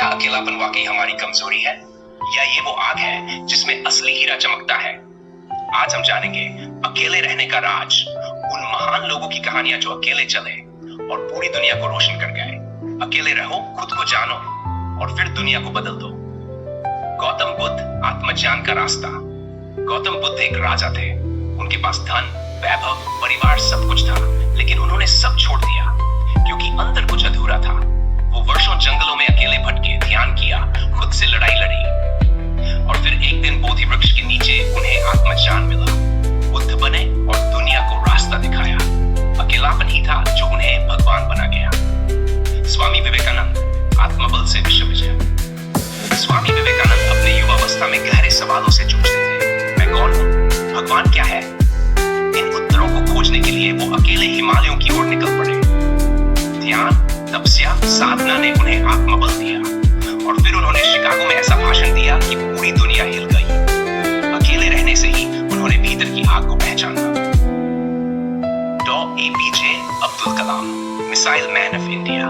क्या अकेलापन वाकई हमारी कमजोरी है या ये वो आग है जिसमें असली हीरा चमकता है? आज हम जानेंगे अकेले रहने का राज, उन महान लोगों की कहानियां जो अकेले चले और पूरी दुनिया को रोशन कर गए। अकेले रहो, खुद को जानो और फिर दुनिया को बदल दो। गौतम बुद्ध, आत्मज्ञान का रास्ता। गौतम बुद्ध एक राजा थे। उनके पास धन, वैभव, परिवार सब कुछ था, लेकिन उन्होंने सब छोड़ दिया क्योंकि अंदर कुछ अधूरा था। वो वर्षों जंगलों में अकेले भटके, ध्यान किया, खुद से लड़ाई लड़ी और फिर एक दिन बोधि वृक्ष के नीचे उन्हें आत्मज्ञान मिला। बुद्ध बने और दुनिया को रास्ता दिखाया। अकेलापन ही था जो उन्हें भगवान बना गया। स्वामी विवेकानंद, आत्मबल से विश्व विजय। स्वामी विवेकानंद अपने युवावस्था में गहरे सवालों से जूझते थे। मैं कौन हूँ? भगवान क्या है? इन उत्तरों को खोजने के लिए वो अकेले हिमालयों की ओर निकल पड़े। ध्यान, तपस्या, साधना ने उन्हें आत्मबल दिया और फिर उन्होंने शिकागो में ऐसा भाषण दिया कि पूरी दुनिया हिल गई। अकेले रहने से ही उन्होंने भीतर की आग को पहचाना। डॉ. APJ Abdul Kalam, missile man of India.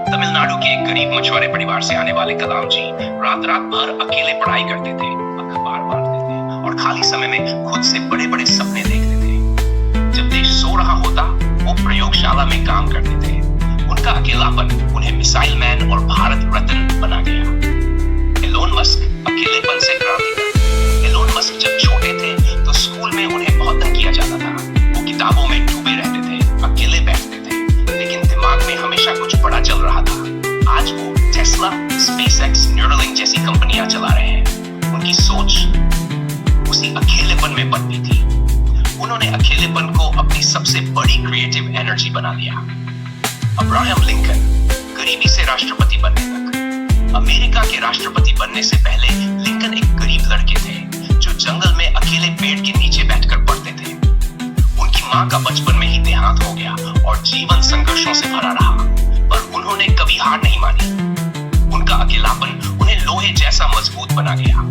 Tamil Nadu के एक गरीब मछुआरे परिवार से आने वाले कलाम जी रात रात भर अकेले पढ़ाई करते थे, अखबार पढ़ते थे और खाली समय में खुद से बड़े बड़े सपने देखते थे। जब देश सो रहा होता, वो प्रयोगशाला में काम करते थे। उनका अकेलापन उन्हें मिसाइल मैन और भारत रत्न बना गया। एलोन मस्क, अकेलेपन से क्रांति कर। एलोन मस्क जब छोटे थे तो स्कूल में उन्हें बहुत तंग किया जाता था। वो किताबों में डूबे रहते थे, अकेले बैठते थे, लेकिन दिमाग में हमेशा कुछ बड़ा चल रहा था। आज वो टेस्ला, स्पेसएक्स, न्यूरलिंक जैसी कंपनियां चला रहे हैं। उनकी सोच उसी अकेलेपन में पनपी थी। उन्होंने अकेलेपन को अपनी सबसे बड़ी क्रिएटिव एनर्जी बना लिया। अब्राहम लिंकन, गरीबी से राष्ट्रपति बनने तक। अमेरिका के राष्ट्रपति बनने से पहले लिंकन एक गरीब लड़के थे जो जंगल में अकेले पेड़ के नीचे बैठकर पढ़ते थे। उनकी मां का बचपन में ही देहांत हो गया और जीवन संघर्षों से भरा रहा, पर उन्होंने कभी हार नहीं मानी। उनका अकेलापन उन्हें लोहे जैसा मजबूत बना गया।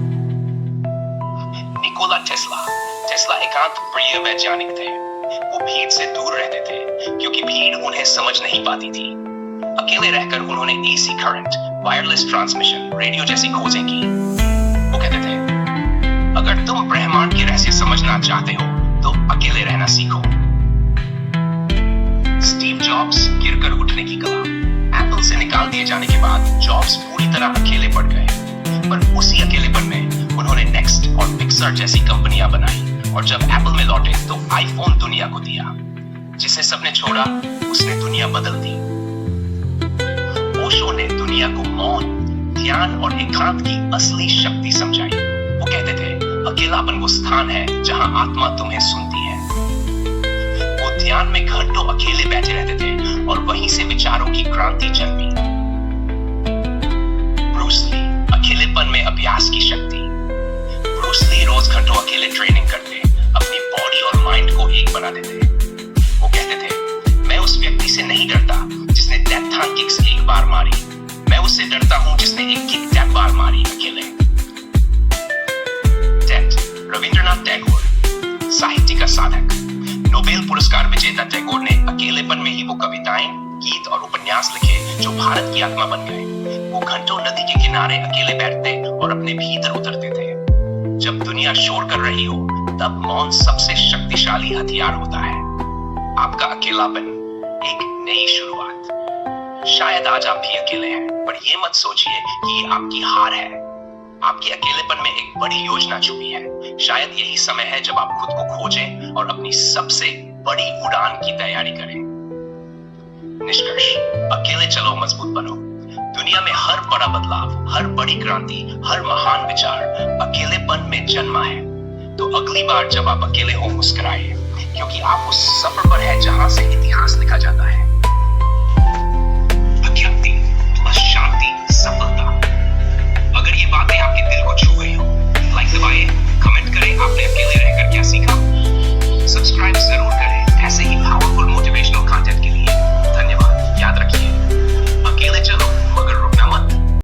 निकोला टेस्ला, टेस्ला एकांत प्रिय वैज्ञानिक थे। वो भीड़ से दूर रहते थे क्योंकि भीड़ उन्हें समझ नहीं पाती थी। अकेले रहकर उन्होंने AC current, wireless transmission, radio जैसी खोजें की। वो कहते थे, अगर तुम ब्रह्मांड के रहस्य समझना चाहते हो तो अकेले रहना सीखो। स्टीव जॉब्स, गिरकर उठने की कला। एप्पल से निकाल दिए जाने के बाद जॉब्स पूरी तरह अकेले पड़ गए, पर उसी अकेलेपन में उन्होंने नेक्स्ट और पिक्सर जैसी कंपनियां बनाई और जब एप्पल में लौटे तो आईफोन दुनिया को दिया। जिसे सबने छोड़ा उसने दुनिया बदल दी। ओशो ने दुनिया को मौन, ध्यान और एकांत की असली शक्ति समझाई। वो कहते थे, अकेलापन वो स्थान है जहां आत्मा तुम्हें सुनती है। वो ध्यान में घंटों अकेले बैठे रहते थे और वहीं से विचारों की क्रांति जन्मी। ब्रूस ली, अकेलेपन में अभ्यास की शक्ति। ब्रूस ली रोज घंटों अकेले ट्रेनिंग करते, अपनी बॉडी और माइंड को एक बना देते। वो कहते थे, मैं उस व्यक्ति से नहीं डरता जिसने डेथ थॉन किक्स एक बार मारी, मैं उससे डरता हूं जिसने एक किक 10 बार मारी अकेले। टेट, रविंद्रनाथ टैगोर, साहित्य का साधक। नोबेल पुरस्कार विजेता टैगोर ने अकेलेपन में ही वो कविताएं, गीत और उपन्यास लिखे जो भारत की आत्मा बन गए। वो घंटों नदी के किनारे अकेले बैठते और अपने भीतर उतरते थे। जब दुनिया शोर कर रही हो तब मौन सबसे शक्तिशाली हथियार होता है। आपका अकेलापन एक नई शुरुआत। शायद आज आप भी अकेले हैं, पर ये मत सोचिए कि ये आपकी हार है। आपके अकेलेपन में एक बड़ी योजना छुपी है। शायद यही समय है जब आप खुद को खोजें और अपनी सबसे बड़ी उड़ान की तैयारी करें। निष्कर्ष, अकेले चलो, मजबूत बनो। दुनिया में हर बड़ा बदलाव, हर बड़ी क्रांति, हर महान विचार अकेलेपन में जन्मा है। तो अगली बार जब आप अकेले हो, मुस्कुराइए, क्योंकि आप उस सफर पर हैं जहां से इतिहास लिखा जाता है। अख्याति प्लस शांति, सफलता। अगर ये बातें आपके दिल को छू गई हो